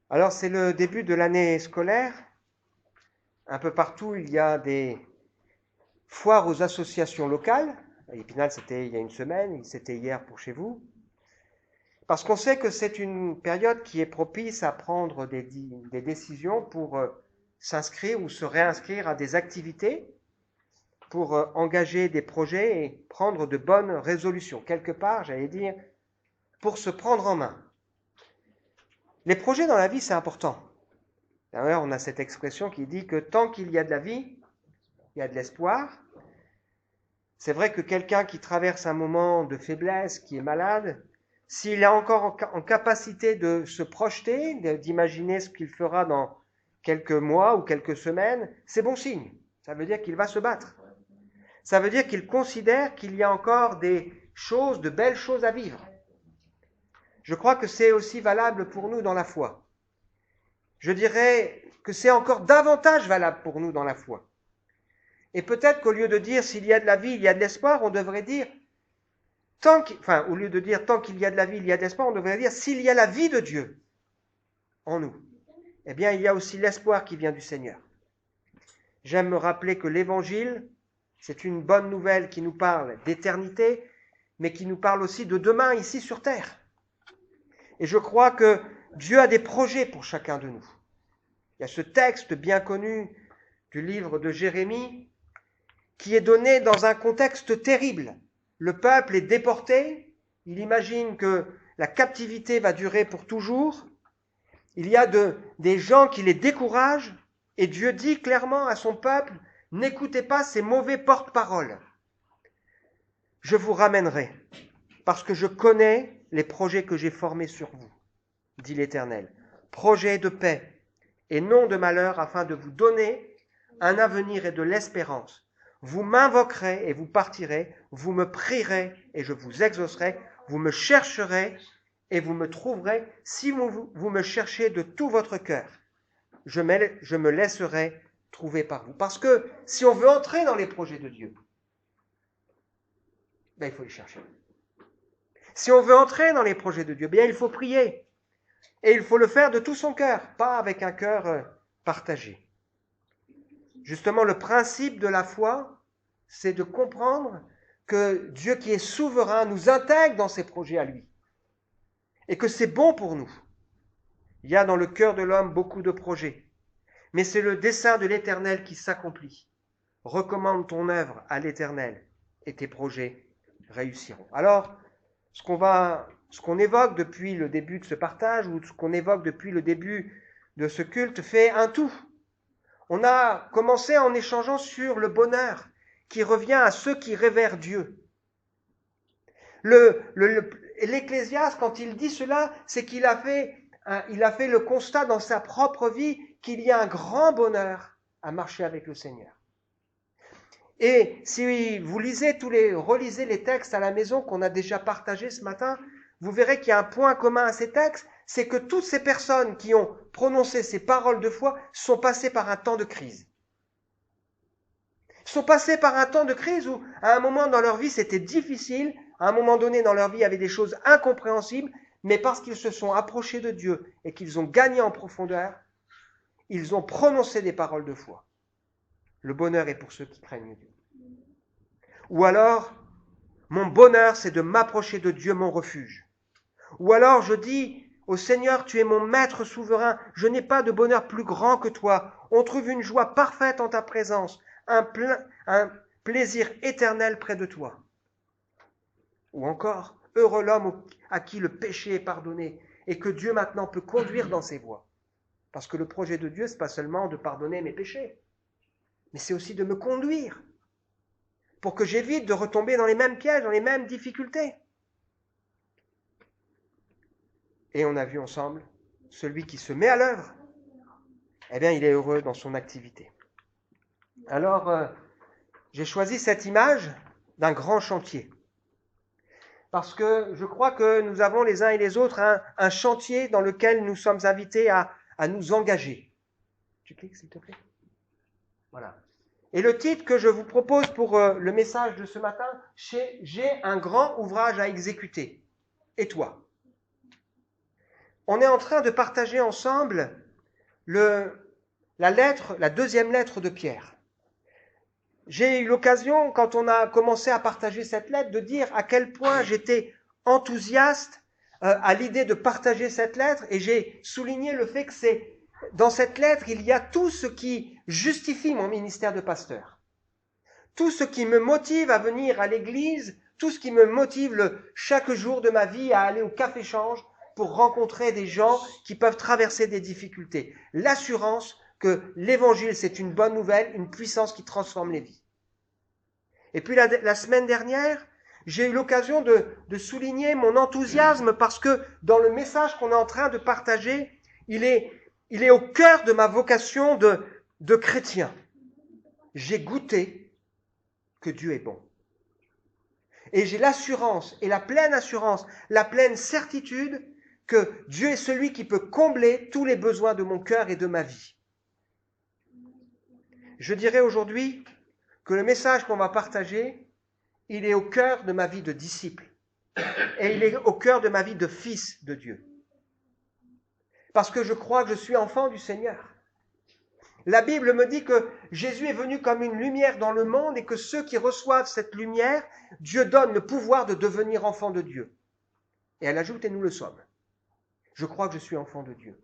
Alors, c'est le début de l'année scolaire. Un peu partout, il y a des foires aux associations locales. À Épinal, c'était il y a une semaine, c'était hier pour chez vous. Parce qu'on sait que c'est une période qui est propice à prendre des décisions pour s'inscrire ou se réinscrire à des activités, pour engager des projets et prendre de bonnes résolutions. Quelque part, j'allais dire, pour se prendre en main. Les projets dans la vie, c'est important. D'ailleurs, on a cette expression qui dit que tant qu'il y a de la vie, il y a de l'espoir. C'est vrai que quelqu'un qui traverse un moment de faiblesse, qui est malade, s'il est encore en capacité de se projeter, d'imaginer ce qu'il fera dans quelques mois ou quelques semaines, c'est bon signe. Ça veut dire qu'il va se battre. Ça veut dire qu'il considère qu'il y a encore des choses, de belles choses à vivre. Je crois que c'est aussi valable pour nous dans la foi. Je dirais que c'est encore davantage valable pour nous dans la foi. Et peut-être qu'au lieu de dire s'il y a de la vie, il y a de l'espoir, on devrait dire au lieu de dire tant qu'il y a de la vie, il y a de l'espoir, on devrait dire s'il y a la vie de Dieu en nous, eh bien il y a aussi l'espoir qui vient du Seigneur. J'aime me rappeler que l'Évangile, c'est une bonne nouvelle qui nous parle d'éternité, mais qui nous parle aussi de demain ici sur terre. Et je crois que Dieu a des projets pour chacun de nous. Il y a ce texte bien connu du livre de Jérémie qui est donné dans un contexte terrible. Le peuple est déporté, il imagine que la captivité va durer pour toujours, il y a des gens qui les découragent, et Dieu dit clairement à son peuple, n'écoutez pas ces mauvais porte-paroles. Je vous ramènerai, parce que je connais les projets que j'ai formés sur vous, dit l'Éternel. Projets de paix et non de malheur, afin de vous donner un avenir et de l'espérance. Vous m'invoquerez et vous partirez, vous me prierez et je vous exaucerai, vous me chercherez et vous me trouverez si vous me cherchez de tout votre cœur. Je me laisserai trouver par vous. Parce que si on veut entrer dans les projets de Dieu, il faut les chercher. Si on veut entrer dans les projets de Dieu, il faut prier. Et il faut le faire de tout son cœur, pas avec un cœur partagé. Justement, le principe de la foi, c'est de comprendre que Dieu qui est souverain nous intègre dans ses projets à lui. Et que c'est bon pour nous. Il y a dans le cœur de l'homme beaucoup de projets. Mais c'est le dessein de l'Éternel qui s'accomplit. Recommande ton œuvre à l'Éternel et tes projets réussiront. Alors, ce qu'on évoque depuis le début de ce partage ou ce qu'on évoque depuis le début de ce culte fait un tout. On a commencé en échangeant sur le bonheur qui revient à ceux qui révèrent Dieu. L'Ecclésiaste, quand il dit cela, c'est qu'il a fait le constat dans sa propre vie qu'il y a un grand bonheur à marcher avec le Seigneur. Et si vous relisez les textes à la maison qu'on a déjà partagés ce matin, vous verrez qu'il y a un point commun à ces textes, c'est que toutes ces personnes qui ont prononcé ces paroles de foi sont passées par un temps de crise. Ils sont passés par un temps de crise où, à un moment dans leur vie, c'était difficile, à un moment donné dans leur vie, il y avait des choses incompréhensibles, mais parce qu'ils se sont approchés de Dieu et qu'ils ont gagné en profondeur, ils ont prononcé des paroles de foi. Le bonheur est pour ceux qui craignent Dieu. Ou alors, mon bonheur, c'est de m'approcher de Dieu, mon refuge. Ou alors, je dis au Seigneur, tu es mon maître souverain, je n'ai pas de bonheur plus grand que toi. On trouve une joie parfaite en ta présence, un plaisir éternel près de toi. Ou encore, heureux l'homme à qui le péché est pardonné et que Dieu maintenant peut conduire dans ses voies. Parce que le projet de Dieu, ce n'est pas seulement de pardonner mes péchés, mais c'est aussi de me conduire pour que j'évite de retomber dans les mêmes pièges, dans les mêmes difficultés. Et on a vu ensemble, celui qui se met à l'œuvre, il est heureux dans son activité. Alors, j'ai choisi cette image d'un grand chantier. Parce que je crois que nous avons les uns et les autres un chantier dans lequel nous sommes invités à nous engager. Tu cliques, s'il te plaît ? Voilà. Et le titre que je vous propose pour le message de ce matin, c'est « J'ai un grand ouvrage à exécuter. Et toi ?» on est en train de partager ensemble la deuxième lettre de Pierre. J'ai eu l'occasion, quand on a commencé à partager cette lettre, de dire à quel point j'étais enthousiaste à l'idée de partager cette lettre, et j'ai souligné le fait que dans cette lettre, il y a tout ce qui justifie mon ministère de pasteur. Tout ce qui me motive à venir à l'église, tout ce qui me motive chaque jour de ma vie à aller au café-change pour rencontrer des gens qui peuvent traverser des difficultés. L'assurance que l'évangile, c'est une bonne nouvelle, une puissance qui transforme les vies. Et puis la semaine dernière, j'ai eu l'occasion de souligner mon enthousiasme parce que dans le message qu'on est en train de partager, il est au cœur de ma vocation de chrétien. J'ai goûté que Dieu est bon. Et j'ai l'assurance et la pleine certitude que Dieu est celui qui peut combler tous les besoins de mon cœur et de ma vie. Je dirais aujourd'hui que le message qu'on va partager, il est au cœur de ma vie de disciple. Et il est au cœur de ma vie de fils de Dieu. Parce que je crois que je suis enfant du Seigneur. La Bible me dit que Jésus est venu comme une lumière dans le monde et que ceux qui reçoivent cette lumière, Dieu donne le pouvoir de devenir enfant de Dieu. Et elle ajoute, et nous le sommes. Je crois que je suis enfant de Dieu.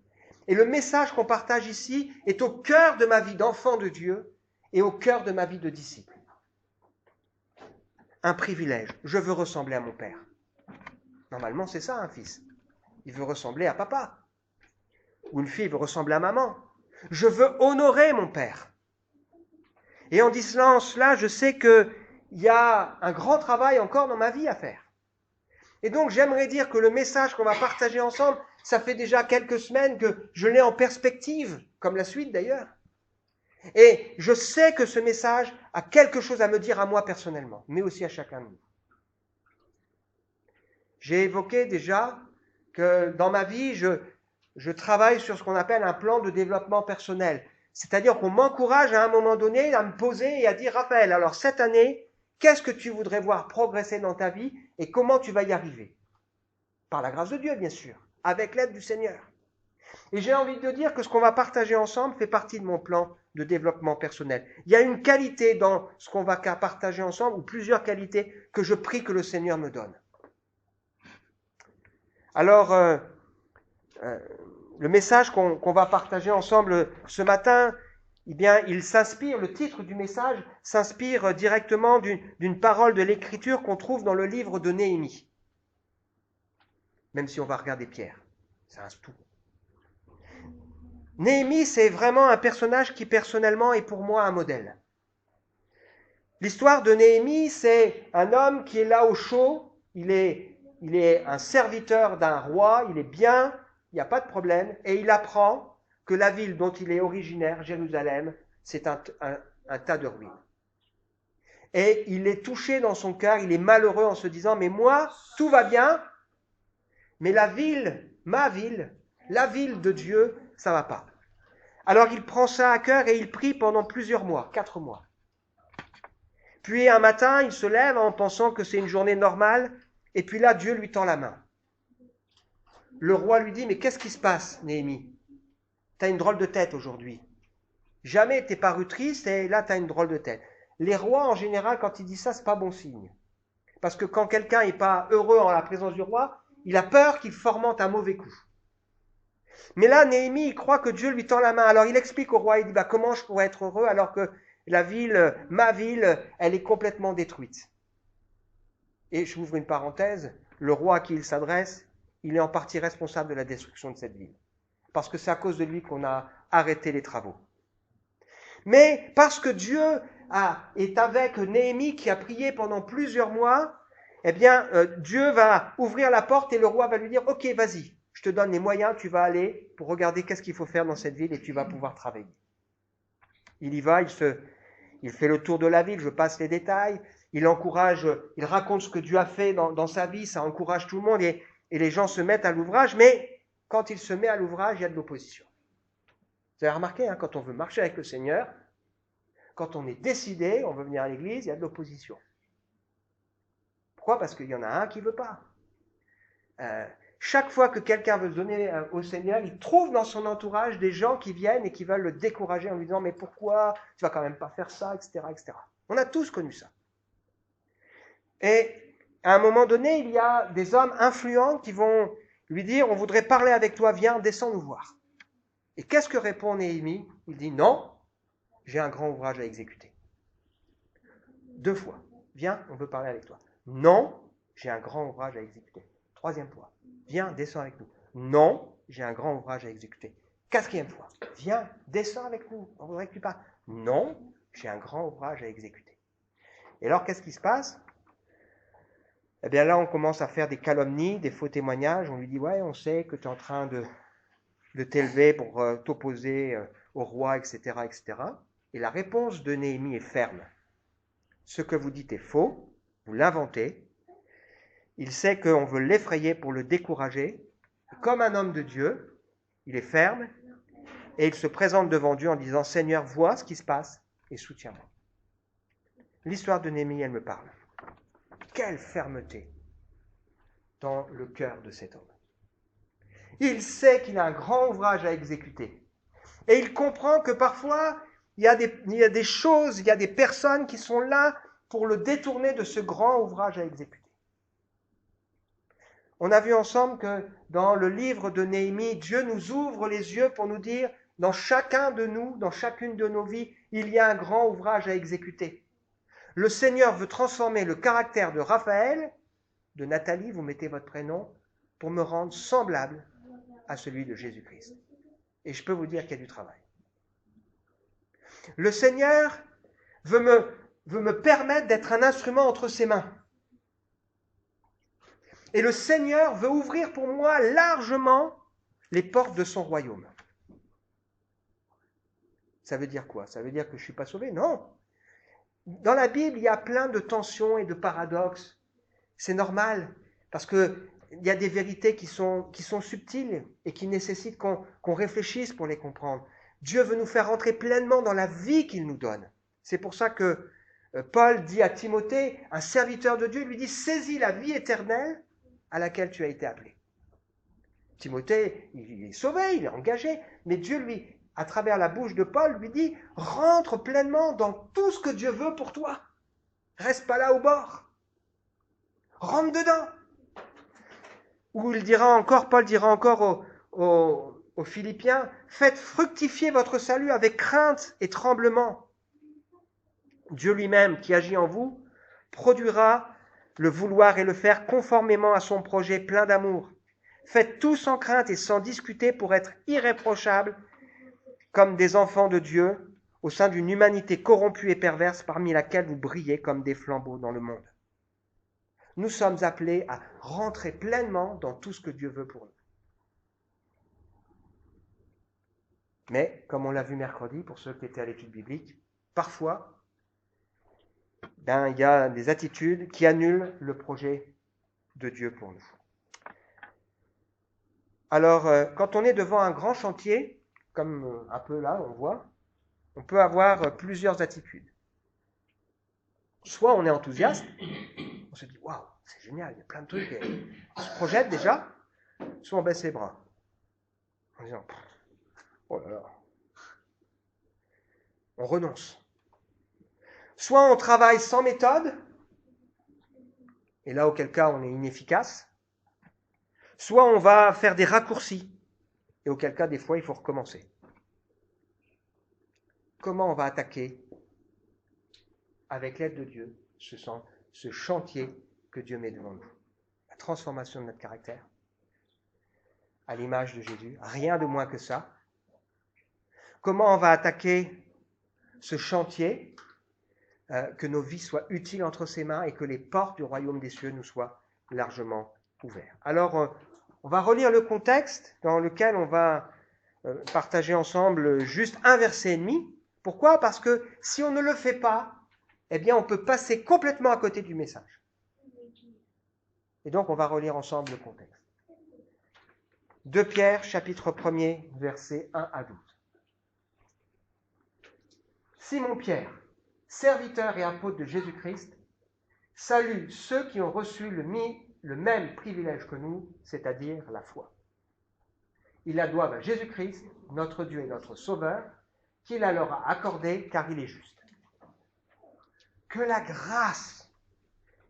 Et le message qu'on partage ici est au cœur de ma vie d'enfant de Dieu et au cœur de ma vie de disciple. Un privilège. Je veux ressembler à mon père. Normalement, c'est ça un fils. Il veut ressembler à papa. Ou une fille veut ressembler à maman. Je veux honorer mon père. Et en disant cela, je sais qu'il y a un grand travail encore dans ma vie à faire. Et donc, j'aimerais dire que le message qu'on va partager ensemble, ça fait déjà quelques semaines que je l'ai en perspective, comme la suite d'ailleurs. Et je sais que ce message a quelque chose à me dire à moi personnellement, mais aussi à chacun de nous. J'ai évoqué déjà que dans ma vie, je travaille sur ce qu'on appelle un plan de développement personnel. C'est-à-dire qu'on m'encourage à un moment donné à me poser et à dire, Raphaël, alors cette année, qu'est-ce que tu voudrais voir progresser dans ta vie et comment tu vas y arriver? Par la grâce de Dieu, bien sûr, avec l'aide du Seigneur. Et j'ai envie de dire que ce qu'on va partager ensemble fait partie de mon plan de développement personnel. Il y a une qualité dans ce qu'on va partager ensemble, ou plusieurs qualités que je prie que le Seigneur me donne. Alors, le message qu'on va partager ensemble ce matin, eh bien, le titre du message s'inspire directement d'une parole de l'Écriture qu'on trouve dans le livre de Néhémie. Même si on va regarder Pierre, c'est un tout. Néhémie, c'est vraiment un personnage qui personnellement est pour moi un modèle. L'histoire de Néhémie, c'est un homme qui est là au chaud, il est un serviteur d'un roi, il est bien, il n'y a pas de problème, et il apprend que la ville dont il est originaire, Jérusalem, c'est un tas de ruines. Et il est touché dans son cœur, il est malheureux en se disant, mais moi, tout va bien, mais la ville de Dieu, ça ne va pas. Alors il prend ça à cœur et il prie pendant plusieurs mois, 4 mois. Puis un matin, il se lève en pensant que c'est une journée normale, et puis là, Dieu lui tend la main. Le roi lui dit, mais qu'est-ce qui se passe, Néhémie? Tu as une drôle de tête aujourd'hui. Jamais t'es paru triste, et là, tu as une drôle de tête. Les rois, en général, quand ils disent ça, c'est pas bon signe. Parce que quand quelqu'un n'est pas heureux en la présence du roi, il a peur qu'il fomente un mauvais coup. Mais là, Néhémie, il croit que Dieu lui tend la main. Alors il explique au roi, il dit, comment je pourrais être heureux alors que la ville, ma ville, elle est complètement détruite. Et je ouvre une parenthèse, le roi à qui il s'adresse, il est en partie responsable de la destruction de cette ville. Parce que c'est à cause de lui qu'on a arrêté les travaux. Mais parce que Dieu est avec Néhémie qui a prié pendant plusieurs mois, eh bien, Dieu va ouvrir la porte et le roi va lui dire, ok, vas-y, je te donne les moyens, tu vas aller pour regarder qu'est-ce qu'il faut faire dans cette ville et tu vas pouvoir travailler. Il y va, il fait le tour de la ville, je passe les détails, il encourage, il raconte ce que Dieu a fait dans sa vie, ça encourage tout le monde et les gens se mettent à l'ouvrage, mais quand il se met à l'ouvrage, il y a de l'opposition. Vous avez remarqué, quand on veut marcher avec le Seigneur, quand on est décidé, on veut venir à l'église, il y a de l'opposition. Pourquoi? Parce qu'il y en a un qui ne veut pas. Chaque fois que quelqu'un veut se donner au Seigneur, il trouve dans son entourage des gens qui viennent et qui veulent le décourager en lui disant « Mais pourquoi? Tu vas quand même pas faire ça, etc. etc. » On a tous connu ça. Et à un moment donné, il y a des hommes influents qui vont lui dire « On voudrait parler avec toi, viens, descends nous voir. » Et qu'est-ce que répond Néhémie? Il dit « Non, j'ai un grand ouvrage à exécuter. » 2 fois. « Viens, on veut parler avec toi. » « Non, j'ai un grand ouvrage à exécuter. » 3e fois. « Viens, descends avec nous. » « Non, j'ai un grand ouvrage à exécuter. » 4e fois. « Viens, descends avec nous. On voudrait que tu parles. » « Non, j'ai un grand ouvrage à exécuter. » Et alors, qu'est-ce qui se passe? Eh bien là, on commence à faire des calomnies, des faux témoignages. On lui dit, ouais, on sait que tu es en train de t'élever pour t'opposer au roi, etc., etc. Et la réponse de Néhémie est ferme. Ce que vous dites est faux, vous l'inventez. Il sait qu'on veut l'effrayer pour le décourager. Comme un homme de Dieu, il est ferme et il se présente devant Dieu en disant, Seigneur, vois ce qui se passe et soutiens-moi. L'histoire de Néhémie, elle me parle. Quelle fermeté dans le cœur de cet homme. Il sait qu'il a un grand ouvrage à exécuter. Et il comprend que parfois, il y a des choses, il y a des personnes qui sont là pour le détourner de ce grand ouvrage à exécuter. On a vu ensemble que dans le livre de Néhémie, Dieu nous ouvre les yeux pour nous dire, dans chacun de nous, dans chacune de nos vies, il y a un grand ouvrage à exécuter. Le Seigneur veut transformer le caractère de Raphaël, de Nathalie, vous mettez votre prénom, pour me rendre semblable à celui de Jésus-Christ. Et je peux vous dire qu'il y a du travail. Le Seigneur veut me permettre d'être un instrument entre ses mains. Et le Seigneur veut ouvrir pour moi largement les portes de son royaume. Ça veut dire quoi? Ça veut dire que je ne suis pas sauvé? Non. Dans la Bible, il y a plein de tensions et de paradoxes. C'est normal, parce qu'il y a des vérités qui sont subtiles et qui nécessitent qu'on réfléchisse pour les comprendre. Dieu veut nous faire entrer pleinement dans la vie qu'il nous donne. C'est pour ça que Paul dit à Timothée, un serviteur de Dieu, lui dit « Saisis la vie éternelle à laquelle tu as été appelé. » Timothée, il est sauvé, il est engagé, mais Dieu, lui, à travers la bouche de Paul, lui dit « Rentre pleinement dans tout ce que Dieu veut pour toi. Reste pas là au bord. Rentre dedans. » Ou Paul dira encore aux Philippiens, faites fructifier votre salut avec crainte et tremblement. Dieu lui-même qui agit en vous produira le vouloir et le faire conformément à son projet plein d'amour. Faites tout sans crainte et sans discuter pour être irréprochables comme des enfants de Dieu au sein d'une humanité corrompue et perverse parmi laquelle vous brillez comme des flambeaux dans le monde. Nous sommes appelés à rentrer pleinement dans tout ce que Dieu veut pour nous. Mais, comme on l'a vu mercredi, pour ceux qui étaient à l'étude biblique, parfois, il y a des attitudes qui annulent le projet de Dieu pour nous. Alors, quand on est devant un grand chantier, comme un peu là, on voit, on peut avoir plusieurs attitudes. Soit on est enthousiaste, on se dit « Waouh, c'est génial, il y a plein de trucs, et on se projette déjà. » Soit on baisse les bras, en disant « Oh là là », on renonce. Soit on travaille sans méthode, et là, auquel cas, on est inefficace. Soit on va faire des raccourcis, et auquel cas, des fois, il faut recommencer. Comment on va attaquer, avec l'aide de Dieu, ce chantier que Dieu met devant nous? La transformation de notre caractère, à l'image de Jésus, rien de moins que ça. Comment on va attaquer ce chantier, que nos vies soient utiles entre ses mains et que les portes du royaume des cieux nous soient largement ouvertes. Alors, on va relire le contexte dans lequel on va partager ensemble juste un verset et demi. Pourquoi? Parce que si on ne le fait pas, eh bien, on peut passer complètement à côté du message. Et donc, on va relire ensemble le contexte. 2 Pierre, chapitre 1er, versets 1 à 12. Simon Pierre, serviteur et apôtre de Jésus-Christ, salue ceux qui ont reçu le le même privilège que nous, c'est-à-dire la foi. Ils la doivent à Jésus-Christ, notre Dieu et notre Sauveur, qui la leur a accordée car il est juste. Que la grâce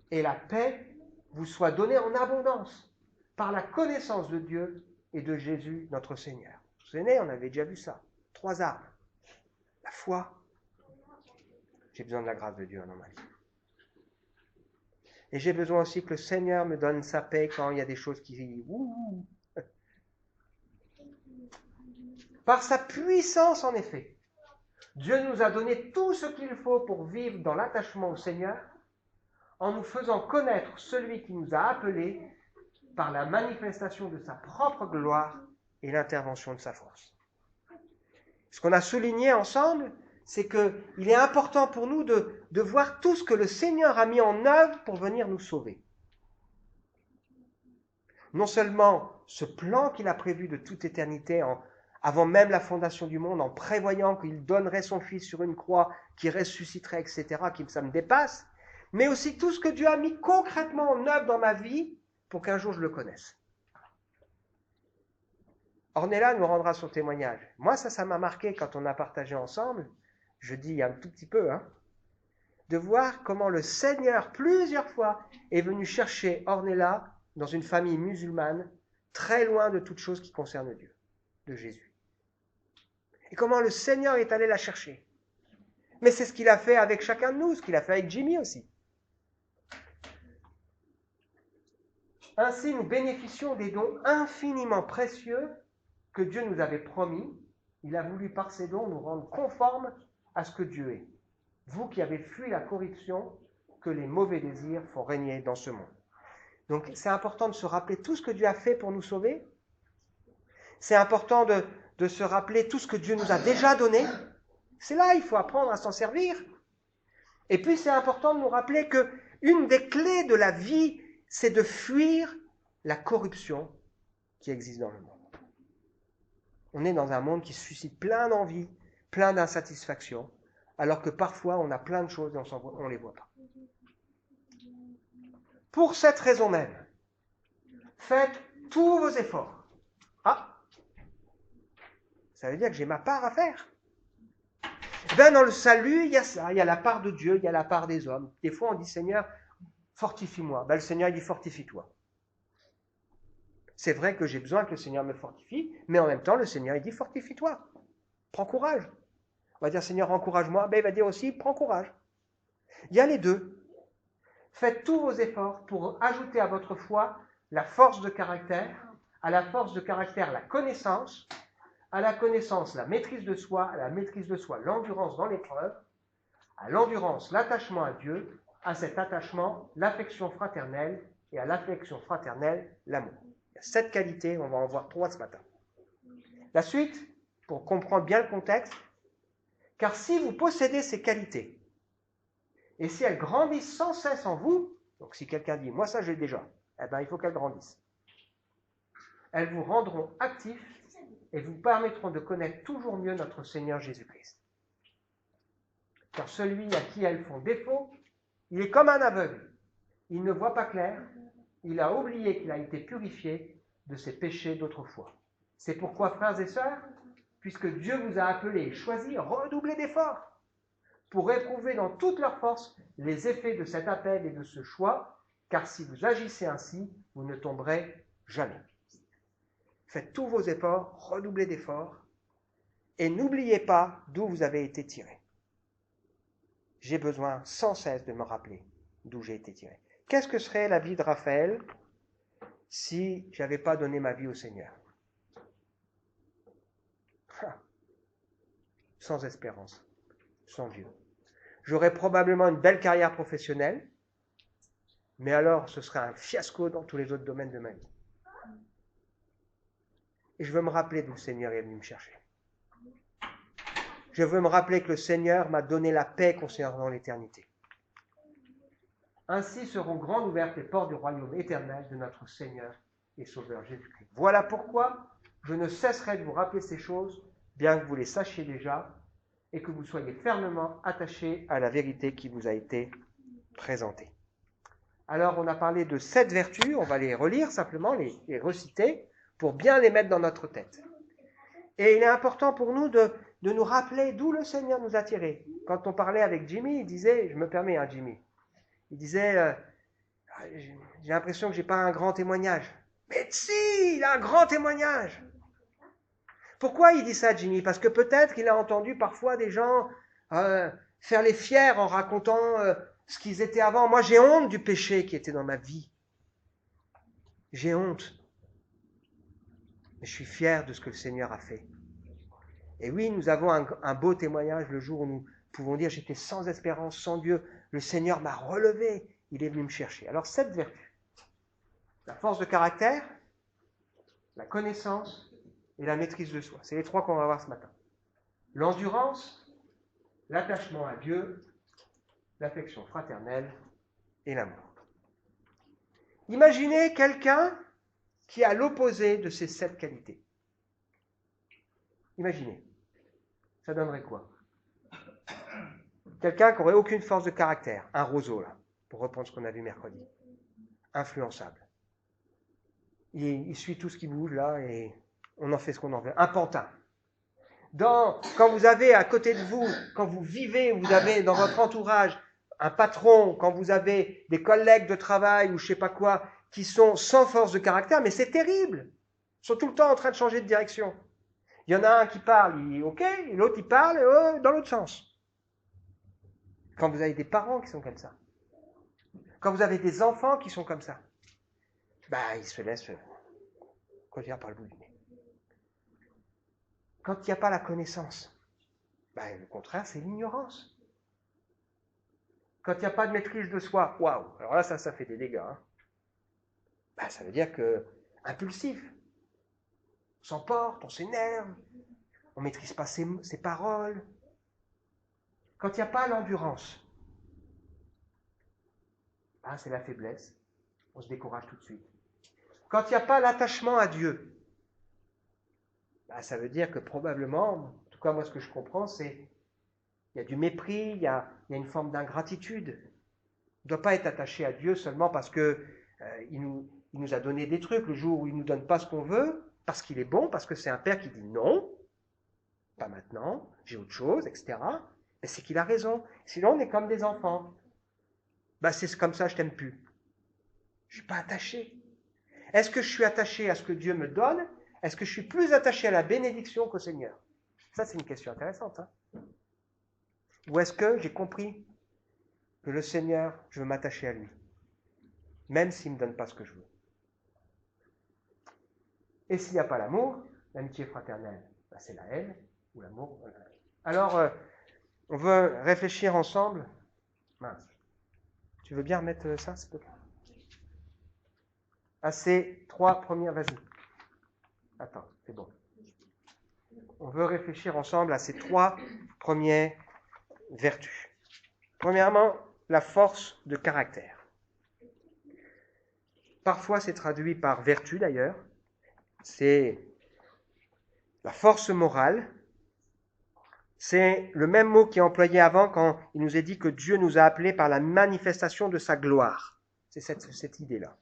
et la paix vous soient données en abondance par la connaissance de Dieu et de Jésus notre Seigneur. Vous vous souvenez, on avait déjà vu ça. 3 armes. La foi. J'ai besoin de la grâce de Dieu dans ma vie. Et j'ai besoin aussi que le Seigneur me donne sa paix quand il y a des choses qui... Par sa puissance, en effet, Dieu nous a donné tout ce qu'il faut pour vivre dans l'attachement au Seigneur, en nous faisant connaître celui qui nous a appelés par la manifestation de sa propre gloire et l'intervention de sa force. Ce qu'on a souligné ensemble, c'est qu'il est important pour nous de voir tout ce que le Seigneur a mis en œuvre pour venir nous sauver. Non seulement ce plan qu'il a prévu de toute éternité, avant même la fondation du monde, en prévoyant qu'il donnerait son Fils sur une croix, qui ressusciterait, etc., ça me dépasse, mais aussi tout ce que Dieu a mis concrètement en œuvre dans ma vie pour qu'un jour je le connaisse. Ornella nous rendra son témoignage. Moi, ça m'a marqué quand on a partagé ensemble, je dis un tout petit peu, de voir comment le Seigneur, plusieurs fois, est venu chercher Ornella dans une famille musulmane, très loin de toute chose qui concerne Dieu, de Jésus. Et comment le Seigneur est allé la chercher. Mais c'est ce qu'il a fait avec chacun de nous, ce qu'il a fait avec Jimmy aussi. Ainsi, nous bénéficions des dons infiniment précieux que Dieu nous avait promis. Il a voulu par ces dons nous rendre conformes à ce que Dieu est. Vous qui avez fui la corruption que les mauvais désirs font régner dans ce monde. Donc c'est important de se rappeler tout ce que Dieu a fait pour nous sauver. C'est important de se rappeler tout ce que Dieu nous a déjà donné. C'est là, il faut apprendre à s'en servir. Et puis c'est important de nous rappeler qu'une des clés de la vie, c'est de fuir la corruption qui existe dans le monde. On est dans un monde qui suscite plein d'envie, plein d'insatisfaction, alors que parfois on a plein de choses et on ne les voit pas. Pour cette raison même, faites tous vos efforts. Ça veut dire que j'ai ma part à faire. Dans le salut, il y a ça, il y a la part de Dieu, il y a la part des hommes. Des fois on dit Seigneur, fortifie-moi. Le Seigneur il dit fortifie-toi. C'est vrai que j'ai besoin que le Seigneur me fortifie, mais en même temps le Seigneur il dit fortifie-toi. Prends courage. On va dire Seigneur encourage-moi, il va dire aussi prends courage. Il y a les deux. Faites tous vos efforts pour ajouter à votre foi la force de caractère, à la force de caractère la connaissance, à la connaissance la maîtrise de soi, à la maîtrise de soi l'endurance dans l'épreuve, à l'endurance l'attachement à Dieu, à cet attachement l'affection fraternelle et à l'affection fraternelle l'amour. Il y a 7 qualités, on va en voir 3 ce matin. La suite, pour comprendre bien le contexte, car si vous possédez ces qualités, et si elles grandissent sans cesse en vous, donc si quelqu'un dit « moi ça j'ai déjà », il faut qu'elles grandissent. Elles vous rendront actifs et vous permettront de connaître toujours mieux notre Seigneur Jésus-Christ. Car celui à qui elles font défaut, il est comme un aveugle. Il ne voit pas clair, il a oublié qu'il a été purifié de ses péchés d'autrefois. C'est pourquoi, frères et sœurs, puisque Dieu vous a appelés et choisis, redoublez d'efforts pour éprouver dans toute leur force les effets de cet appel et de ce choix, car si vous agissez ainsi, vous ne tomberez jamais. Faites tous vos efforts, redoublez d'efforts, et n'oubliez pas d'où vous avez été tirés. J'ai besoin sans cesse de me rappeler d'où j'ai été tiré. Qu'est-ce que serait la vie de Raphaël si je n'avais pas donné ma vie au Seigneur? Sans espérance, sans Dieu. J'aurais probablement une belle carrière professionnelle, mais alors ce serait un fiasco dans tous les autres domaines de ma vie. Et je veux me rappeler d'où le Seigneur est venu me chercher. Je veux me rappeler que le Seigneur m'a donné la paix concernant l'éternité. Ainsi seront grandes ouvertes les portes du royaume éternel de notre Seigneur et Sauveur Jésus-Christ. Voilà pourquoi je ne cesserai de vous rappeler ces choses, bien que vous les sachiez déjà, et que vous soyez fermement attachés à la vérité qui vous a été présentée. Alors, on a parlé de 7 vertus, on va les relire simplement, les reciter, pour bien les mettre dans notre tête. Et il est important pour nous de nous rappeler d'où le Seigneur nous a tirés. Quand on parlait avec Jimmy, il disait, je me permets, Jimmy, il disait, j'ai l'impression que je n'ai pas un grand témoignage. Mais si, il a un grand témoignage. Pourquoi il dit ça, Jimmy? Parce que peut-être qu'il a entendu parfois des gens faire les fiers en racontant ce qu'ils étaient avant. Moi, j'ai honte du péché qui était dans ma vie. J'ai honte. Mais je suis fier de ce que le Seigneur a fait. Et oui, nous avons un beau témoignage le jour où nous pouvons dire, j'étais sans espérance, sans Dieu. Le Seigneur m'a relevé. Il est venu me chercher. Alors, 7 vertus. La force de caractère, la connaissance et la maîtrise de soi. C'est les 3 qu'on va voir ce matin. L'endurance, l'attachement à Dieu, l'affection fraternelle et l'amour. Imaginez quelqu'un qui a l'opposé de ces 7 qualités. Imaginez. Ça donnerait quoi? Quelqu'un qui n'aurait aucune force de caractère. Un roseau, là, pour reprendre ce qu'on a vu mercredi. Influençable. Il suit tout ce qui bouge, là, et on en fait ce qu'on en veut. Un pantin. Quand vous avez à côté de vous, quand vous vivez, vous avez dans votre entourage un patron, quand vous avez des collègues de travail ou je ne sais pas quoi, qui sont sans force de caractère, mais c'est terrible. Ils sont tout le temps en train de changer de direction. Il y en a un qui parle, il est OK, et l'autre il parle dans l'autre sens. Quand vous avez des parents qui sont comme ça, quand vous avez des enfants qui sont comme ça, ils se laissent conduire par le bout du nez. Quand il n'y a pas la connaissance, le contraire, c'est l'ignorance. Quand il n'y a pas de maîtrise de soi, waouh, alors là, ça fait des dégâts. Hein. Ça veut dire que impulsif, on s'emporte, on s'énerve, on ne maîtrise pas ses paroles. Quand il n'y a pas l'endurance, c'est la faiblesse, on se décourage tout de suite. Quand il n'y a pas l'attachement à Dieu, ça veut dire que probablement, en tout cas moi ce que je comprends, c'est il y a du mépris, il y a une forme d'ingratitude. On ne doit pas être attaché à Dieu seulement parce qu'il nous a donné des trucs le jour où il ne nous donne pas ce qu'on veut, parce qu'il est bon, parce que c'est un père qui dit non, pas maintenant, j'ai autre chose, etc. Mais c'est qu'il a raison. Sinon, on est comme des enfants. C'est comme ça, je t'aime plus. Je ne suis pas attaché. Est-ce que je suis attaché à ce que Dieu me donne? Est-ce que je suis plus attaché à la bénédiction qu'au Seigneur? Ça, c'est une question intéressante. Hein? Ou est-ce que j'ai compris que le Seigneur, je veux m'attacher à lui, même s'il ne me donne pas ce que je veux? Et s'il n'y a pas l'amour, l'amitié fraternelle, c'est la haine, ou l'amour. Alors, on veut réfléchir ensemble. Mince. Tu veux bien remettre ça, s'il te plaît? À ces 3 premières, vas-y. Attends, c'est bon. On veut réfléchir ensemble à ces 3 premières vertus. Premièrement, la force de caractère. Parfois, c'est traduit par vertu d'ailleurs. C'est la force morale. C'est le même mot qui est employé avant quand il nous est dit que Dieu nous a appelés par la manifestation de sa gloire. C'est cette idée-là.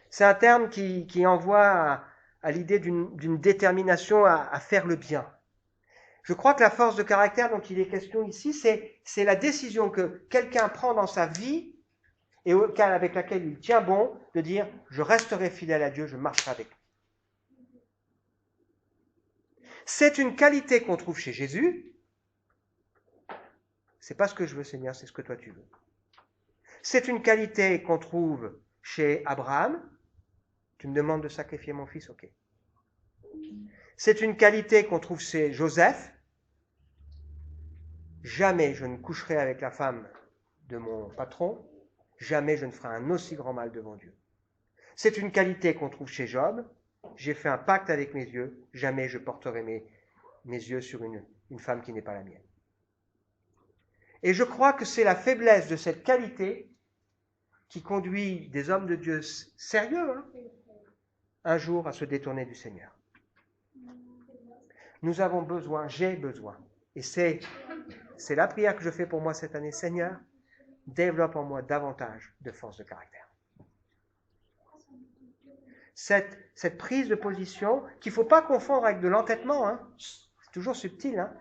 C'est un terme qui envoie à l'idée d'une détermination à faire le bien. Je crois que la force de caractère dont il est question ici, c'est la décision que quelqu'un prend dans sa vie et avec laquelle il tient bon, de dire « je resterai fidèle à Dieu, je marcherai avec lui ». C'est une qualité qu'on trouve chez Jésus. C'est pas ce que je veux, Seigneur, c'est ce que toi tu veux. C'est une qualité qu'on trouve chez Abraham. Tu me demandes de sacrifier mon fils, ok. C'est une qualité qu'on trouve chez Joseph. Jamais je ne coucherai avec la femme de mon patron. Jamais je ne ferai un aussi grand mal devant Dieu. C'est une qualité qu'on trouve chez Job. J'ai fait un pacte avec mes yeux. Jamais je porterai mes yeux sur une femme qui n'est pas la mienne. Et je crois que c'est la faiblesse de cette qualité qui conduit des hommes de Dieu sérieux, un jour à se détourner du Seigneur. Nous avons besoin, j'ai besoin, et c'est la prière que je fais pour moi cette année, Seigneur, développe en moi davantage de force de caractère. Cette prise de position qu'il ne faut pas confondre avec de l'entêtement, hein, c'est toujours subtil, hein,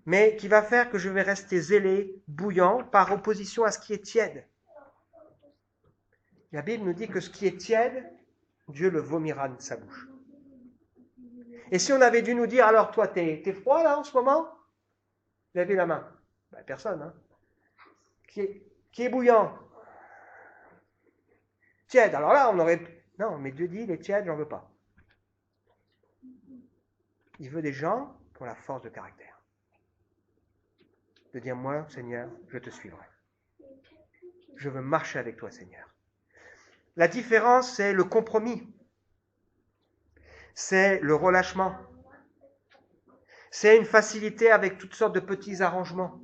mais qui va faire que je vais rester zélé, bouillant, par opposition à ce qui est tiède. La Bible nous dit que ce qui est tiède, Dieu le vomira de sa bouche. Et si on avait dû nous dire, alors toi, t'es froid là en ce moment? Levez la main. Ben, personne, hein. Qui est bouillant? Tiède. Alors là, on aurait... Non, mais Dieu dit, il est tiède, j'en veux pas. Il veut des gens qui ont la force de caractère. De dire, moi, Seigneur, je te suivrai. Je veux marcher avec toi, Seigneur. La différence, c'est le compromis. C'est le relâchement. C'est une facilité avec toutes sortes de petits arrangements.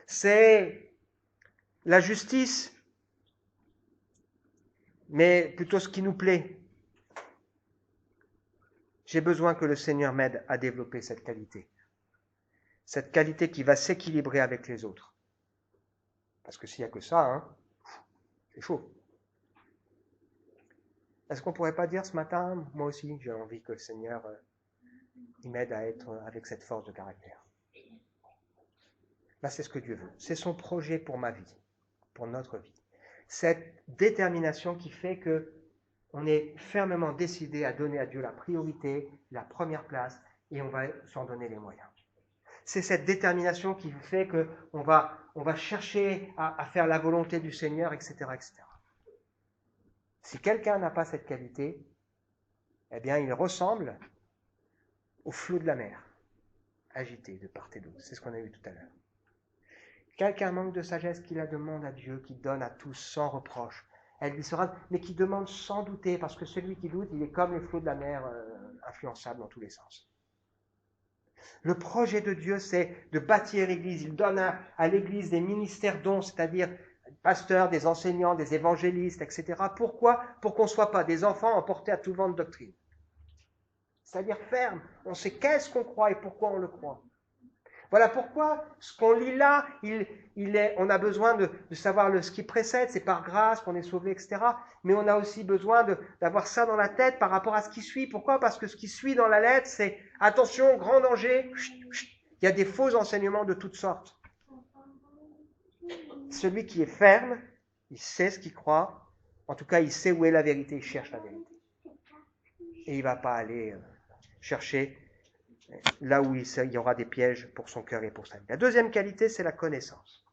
C'est la justice, mais plutôt ce qui nous plaît. J'ai besoin que le Seigneur m'aide à développer cette qualité. Cette qualité qui va s'équilibrer avec les autres. Parce que s'il n'y a que ça, hein, c'est chaud. Est-ce qu'on ne pourrait pas dire ce matin, moi aussi, j'ai envie que le Seigneur il m'aide à être avec cette force de caractère. Là, c'est ce que Dieu veut. C'est son projet pour ma vie, pour notre vie. Cette détermination qui fait que on est fermement décidé à donner à Dieu la priorité, la première place, et on va s'en donner les moyens. C'est cette détermination qui fait qu'on va chercher à faire la volonté du Seigneur, etc., etc. Si quelqu'un n'a pas cette qualité, eh bien, il ressemble au flot de la mer, agité de part et d'autre. C'est ce qu'on a vu tout à l'heure. Quelqu'un manque de sagesse qui la demande à Dieu, qui donne à tous sans reproche. Elle lui sera, mais qui demande sans douter, parce que celui qui doute, il est comme les flots de la mer, influençable dans tous les sens. Le projet de Dieu, c'est de bâtir l'Église. Il donne à l'Église des ministères dons, c'est-à-dire des pasteurs, des enseignants, des évangélistes, etc. Pourquoi? Pour qu'on ne soit pas des enfants emportés à tout vent de doctrine. C'est-à-dire ferme. On sait qu'est-ce qu'on croit et pourquoi on le croit. Voilà pourquoi ce qu'on lit là, on a besoin de savoir ce qui précède, c'est par grâce qu'on est sauvé, etc. Mais on a aussi besoin d'avoir ça dans la tête par rapport à ce qui suit. Pourquoi? Parce que ce qui suit dans la lettre, c'est attention, grand danger, il y a des faux enseignements de toutes sortes. Celui qui est ferme, il sait ce qu'il croit, en tout cas il sait où est la vérité, il cherche la vérité. Et il ne va pas aller chercher là où il y aura des pièges pour son cœur et pour sa vie. La deuxième qualité, c'est la connaissance.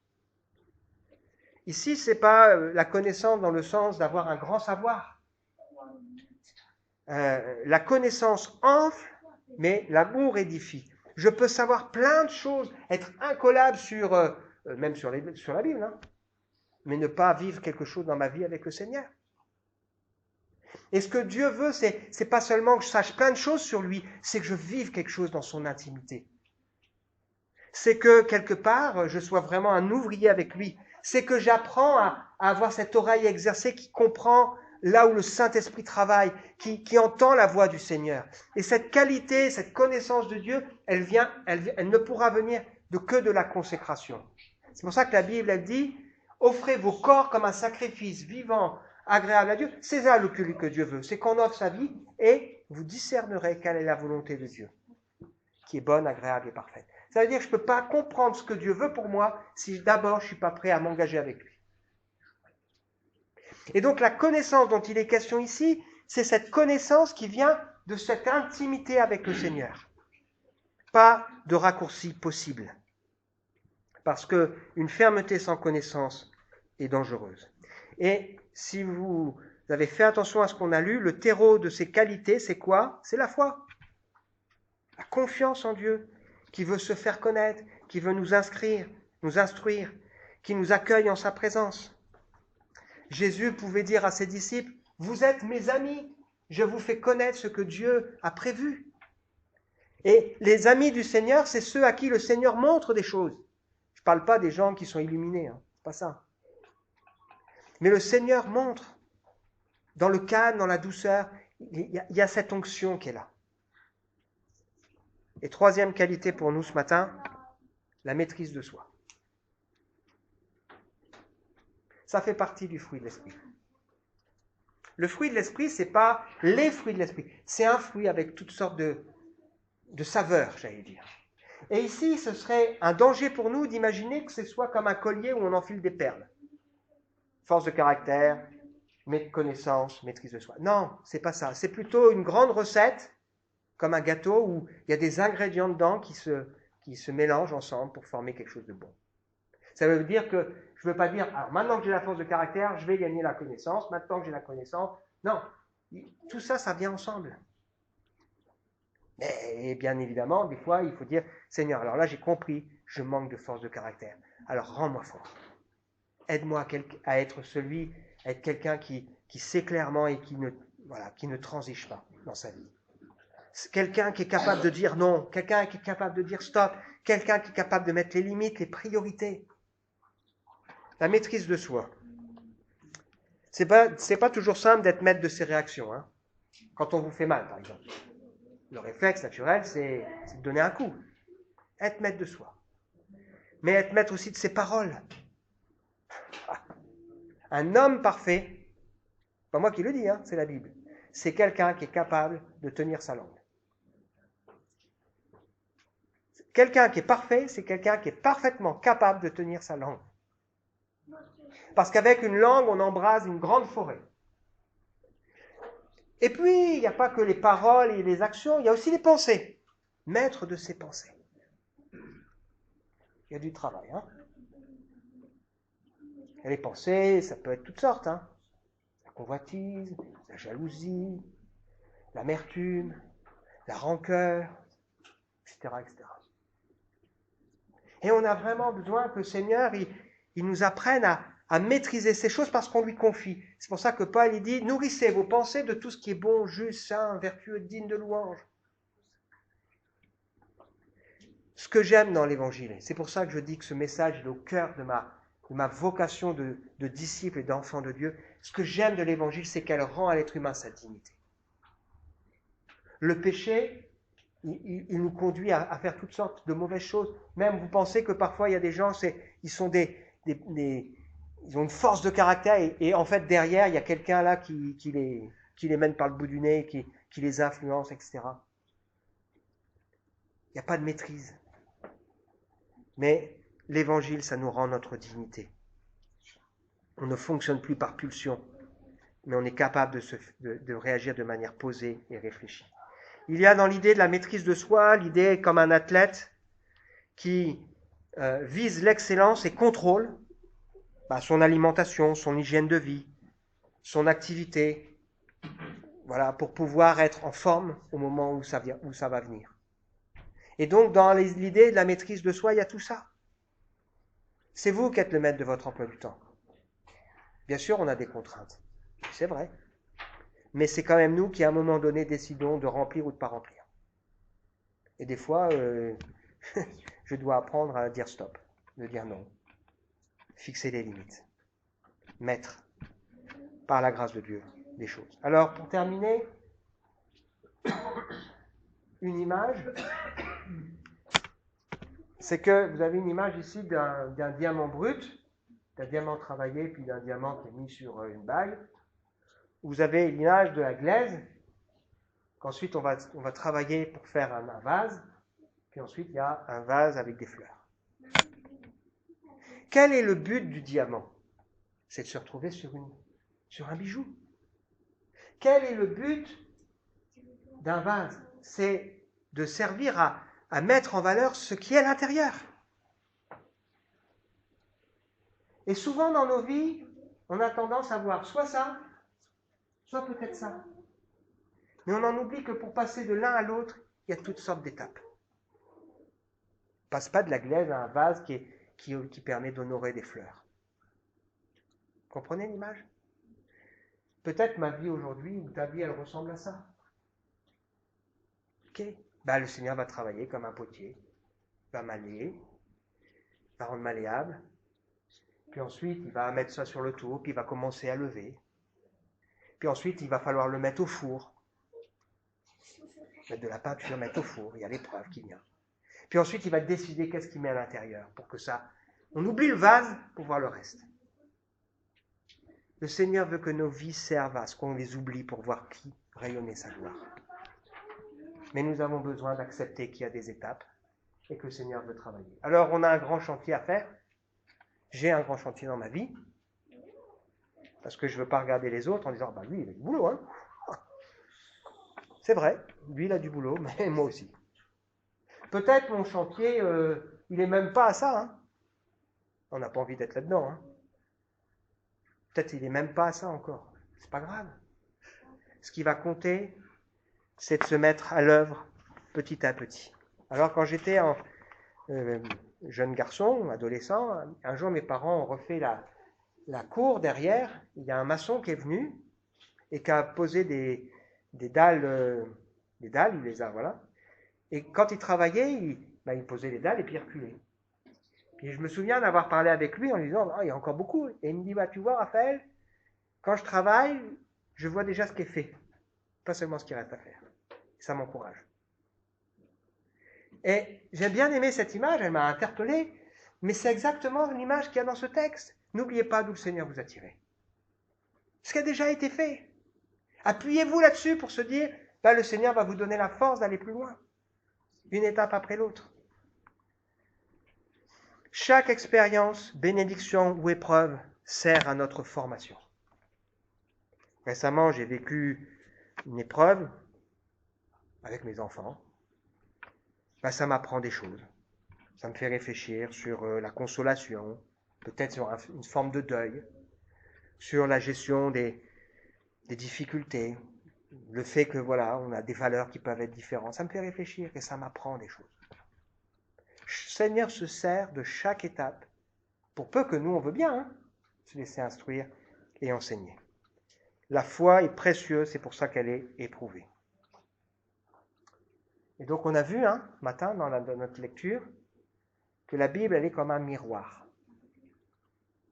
Ici, ce n'est pas la connaissance dans le sens d'avoir un grand savoir. La connaissance enfle, mais l'amour édifie. Je peux savoir plein de choses, être incollable même sur la Bible, hein, mais ne pas vivre quelque chose dans ma vie avec le Seigneur. Et ce que Dieu veut, c'est pas seulement que je sache plein de choses sur lui, c'est que je vive quelque chose dans son intimité. C'est que, quelque part, je sois vraiment un ouvrier avec lui. C'est que j'apprends à avoir cette oreille exercée qui comprend là où le Saint-Esprit travaille, qui entend la voix du Seigneur. Et cette qualité, cette connaissance de Dieu, elle ne pourra venir que de la consécration. C'est pour ça que la Bible, elle dit, offrez vos corps comme un sacrifice vivant, agréable à Dieu. C'est ça le culte que Dieu veut. C'est qu'on offre sa vie et vous discernerez quelle est la volonté de Dieu, qui est bonne, agréable et parfaite. Ça veut dire que je ne peux pas comprendre ce que Dieu veut pour moi si d'abord je ne suis pas prêt à m'engager avec lui. Et donc la connaissance dont il est question ici, c'est cette connaissance qui vient de cette intimité avec le Seigneur. Pas de raccourci possible. Parce qu'une fermeté sans connaissance est dangereuse. Et si vous avez fait attention à ce qu'on a lu, le terreau de ces qualités, c'est quoi? C'est la foi. La confiance en Dieu, qui veut se faire connaître, qui veut nous instruire, qui nous accueille en sa présence. Jésus pouvait dire à ses disciples, « Vous êtes mes amis, je vous fais connaître ce que Dieu a prévu. » Et les amis du Seigneur, c'est ceux à qui le Seigneur montre des choses. Je ne parle pas des gens qui sont illuminés, hein, c'est pas ça. Mais le Seigneur montre, dans le calme, dans la douceur, il y a cette onction qui est là. Et troisième qualité pour nous ce matin, la maîtrise de soi. Ça fait partie du fruit de l'esprit. Le fruit de l'esprit, ce n'est pas les fruits de l'esprit. C'est un fruit avec toutes sortes de saveurs, j'allais dire. Et ici, ce serait un danger pour nous d'imaginer que ce soit comme un collier où on enfile des perles. Force de caractère, connaissance, maîtrise de soi. Non, c'est pas ça. C'est plutôt une grande recette, comme un gâteau où il y a des ingrédients dedans qui se mélangent ensemble pour former quelque chose de bon. Ça veut dire que je ne veux pas dire, alors maintenant que j'ai la force de caractère, je vais gagner la connaissance. Maintenant que j'ai la connaissance, non. Tout ça, ça vient ensemble. Et bien évidemment, des fois, il faut dire, Seigneur, alors là, j'ai compris, je manque de force de caractère. Alors, rends-moi fort. Aide-moi à être quelqu'un qui sait clairement et qui ne transige pas dans sa vie. Quelqu'un qui est capable de dire non, quelqu'un qui est capable de dire stop, quelqu'un qui est capable de mettre les limites, les priorités. La maîtrise de soi. C'est pas toujours simple d'être maître de ses réactions. Hein. Quand on vous fait mal, par exemple. Le réflexe naturel, c'est de donner un coup. Être maître de soi. Mais être maître aussi de ses paroles. Un homme parfait, pas moi qui le dis, hein, c'est la Bible, c'est quelqu'un qui est capable de tenir sa langue. Quelqu'un qui est parfait, c'est quelqu'un qui est parfaitement capable de tenir sa langue. Parce qu'avec une langue, on embrase une grande forêt. Et puis, il n'y a pas que les paroles et les actions, il y a aussi les pensées. Maître de ses pensées. Il y a du travail. Hein. Et les pensées, ça peut être toutes sortes. Hein. La convoitise, la jalousie, l'amertume, la rancœur, etc., etc. Et on a vraiment besoin que le Seigneur, il nous apprenne à maîtriser ces choses parce qu'on lui confie. C'est pour ça que Paul, il dit, nourrissez vos pensées de tout ce qui est bon, juste, saint, vertueux, digne de louange. Ce que j'aime dans l'Évangile, c'est pour ça que je dis que ce message est au cœur de ma vocation de disciple et d'enfant de Dieu. Ce que j'aime de l'Évangile, c'est qu'elle rend à l'être humain sa dignité. Le péché, il nous conduit à faire toutes sortes de mauvaises choses. Même vous pensez que parfois il y a des gens, ils ont une force de caractère et en fait derrière il y a quelqu'un là qui les mène par le bout du nez, qui les influence, etc. Il n'y a pas de maîtrise. Mais l'Évangile, ça nous rend notre dignité. On ne fonctionne plus par pulsion, mais on est capable de réagir de manière posée et réfléchie. Il y a dans l'idée de la maîtrise de soi, l'idée comme un athlète qui vise l'excellence et contrôle son alimentation, son hygiène de vie, son activité, voilà, pour pouvoir être en forme au moment où ça va venir. Et donc, dans l'idée de la maîtrise de soi, il y a tout ça. C'est vous qui êtes le maître de votre emploi du temps. Bien sûr, on a des contraintes, c'est vrai. Mais c'est quand même nous qui, à un moment donné, décidons de remplir ou de ne pas remplir. Et des fois, je dois apprendre à dire stop, de dire non. Fixer les limites. Mettre, par la grâce de Dieu, des choses. Alors, pour terminer, une image, c'est que vous avez une image ici d'un diamant brut, d'un diamant travaillé, puis d'un diamant qui est mis sur une bague. Vous avez l'image de la glaise, qu'ensuite on va travailler pour faire un vase, puis ensuite il y a un vase avec des fleurs. Quel est le but du diamant? C'est de se retrouver sur un bijou. Quel est le but d'un vase? C'est de servir à mettre en valeur ce qui est à l'intérieur. Et souvent dans nos vies, on a tendance à voir soit ça, soit peut-être ça. Mais on en oublie que pour passer de l'un à l'autre, il y a toutes sortes d'étapes. On ne passe pas de la glaise à un vase qui permet d'honorer des fleurs. Comprenez l'image? Peut-être ma vie aujourd'hui, ou ta vie, elle ressemble à ça. Ok? Le Seigneur va travailler comme un potier, va maler, va rendre malléable, puis ensuite il va mettre ça sur le tour, puis il va commencer à lever, puis ensuite il va falloir le mettre au four, mettre de la peinture, mettre au four, il y a l'épreuve qui vient. Puis ensuite il va décider qu'est-ce qu'il met à l'intérieur, pour que ça... On oublie le vase pour voir le reste. Le Seigneur veut que nos vies servent à ce qu'on les oublie pour voir qui rayonner sa gloire. Mais nous avons besoin d'accepter qu'il y a des étapes et que le Seigneur veut travailler. Alors, on a un grand chantier à faire. J'ai un grand chantier dans ma vie. Parce que je ne veux pas regarder les autres en disant, bah lui, il a du boulot, hein. C'est vrai, lui, il a du boulot, mais moi aussi. Peut-être mon chantier, il n'est même pas à ça, hein. On n'a pas envie d'être là-dedans, hein. Peut-être il n'est même pas à ça encore. C'est pas grave. Ce qui va compter, c'est de se mettre à l'œuvre petit à petit. Alors, quand j'étais jeune garçon, adolescent, un jour, mes parents ont refait la cour derrière. Il y a un maçon qui est venu et qui a posé des dalles, il les a, voilà. Et quand il travaillait, il posait les dalles et puis il reculait. Puis je me souviens d'avoir parlé avec lui en lui disant, il y a encore beaucoup. Et il me dit, tu vois, Raphaël, quand je travaille, je vois déjà ce qui est fait, pas seulement ce qui reste à faire. Et ça m'encourage. Et j'ai bien aimé cette image, elle m'a interpellé, mais c'est exactement l'image qu'il y a dans ce texte. N'oubliez pas d'où le Seigneur vous a tiré. Ce qui a déjà été fait. Appuyez-vous là-dessus pour se dire, le Seigneur va vous donner la force d'aller plus loin. Une étape après l'autre. Chaque expérience, bénédiction ou épreuve sert à notre formation. Récemment, j'ai vécu une épreuve avec mes enfants. Ça m'apprend des choses. Ça me fait réfléchir sur la consolation, peut-être sur une forme de deuil, sur la gestion des difficultés, le fait que on a des valeurs qui peuvent être différentes. Ça me fait réfléchir et ça m'apprend des choses. Le Seigneur se sert de chaque étape, pour peu que nous, on veut bien se laisser instruire et enseigner. La foi est précieuse, c'est pour ça qu'elle est éprouvée. Et donc on a vu, matin, dans notre lecture, que la Bible, elle est comme un miroir.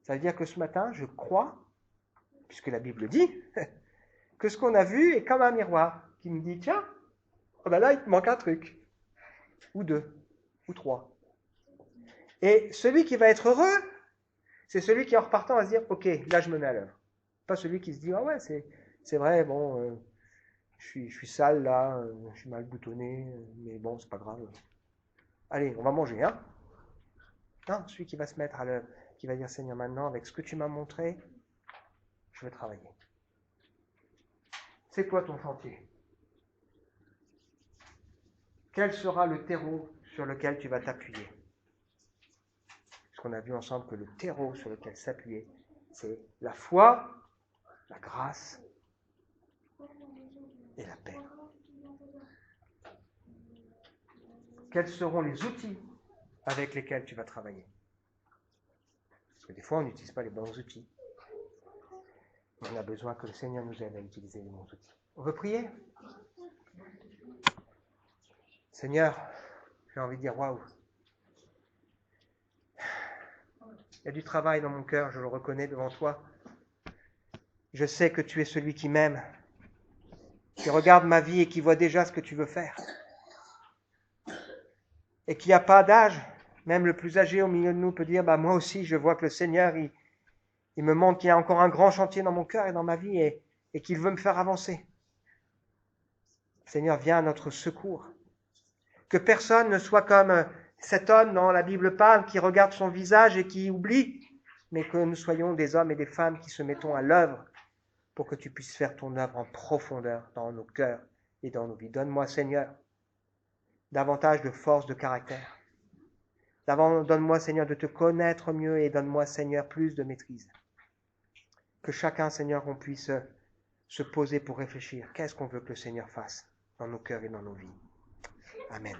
Ça veut dire que ce matin, je crois, puisque la Bible dit, que ce qu'on a vu est comme un miroir, qui me dit, tiens, là, il te manque un truc, ou deux, ou trois. Et celui qui va être heureux, c'est celui qui en repartant va se dire, ok, là je me mets à l'œuvre. Pas celui qui se dit, c'est vrai, bon, je suis sale là, je suis mal boutonné, mais bon, c'est pas grave. Allez, on va manger, hein. Non, celui qui va se mettre à l'œuvre, qui va dire, Seigneur, maintenant, avec ce que tu m'as montré, je vais travailler. C'est quoi ton chantier? Quel sera le terreau sur lequel tu vas t'appuyer? Parce qu'on a vu ensemble que le terreau sur lequel s'appuyer, c'est la foi, la grâce et la paix. Quels seront les outils avec lesquels tu vas travailler? Parce que des fois, on n'utilise pas les bons outils. On a besoin que le Seigneur nous aide à utiliser les bons outils. On veut prier? Seigneur, j'ai envie de dire waouh. Il y a du travail dans mon cœur, je le reconnais devant toi. Je sais que tu es celui qui m'aime, qui regarde ma vie et qui voit déjà ce que tu veux faire. Et qu'il n'y a pas d'âge, même le plus âgé au milieu de nous peut dire, moi aussi je vois que le Seigneur, il me montre qu'il y a encore un grand chantier dans mon cœur et dans ma vie et qu'il veut me faire avancer. Seigneur, viens à notre secours. Que personne ne soit comme cet homme dont la Bible parle, qui regarde son visage et qui oublie, mais que nous soyons des hommes et des femmes qui se mettons à l'œuvre pour que tu puisses faire ton œuvre en profondeur dans nos cœurs et dans nos vies. Donne-moi, Seigneur, davantage de force de caractère. Donne-moi, Seigneur, de te connaître mieux et donne-moi, Seigneur, plus de maîtrise. Que chacun, Seigneur, on puisse se poser pour réfléchir. Qu'est-ce qu'on veut que le Seigneur fasse dans nos cœurs et dans nos vies? Amen.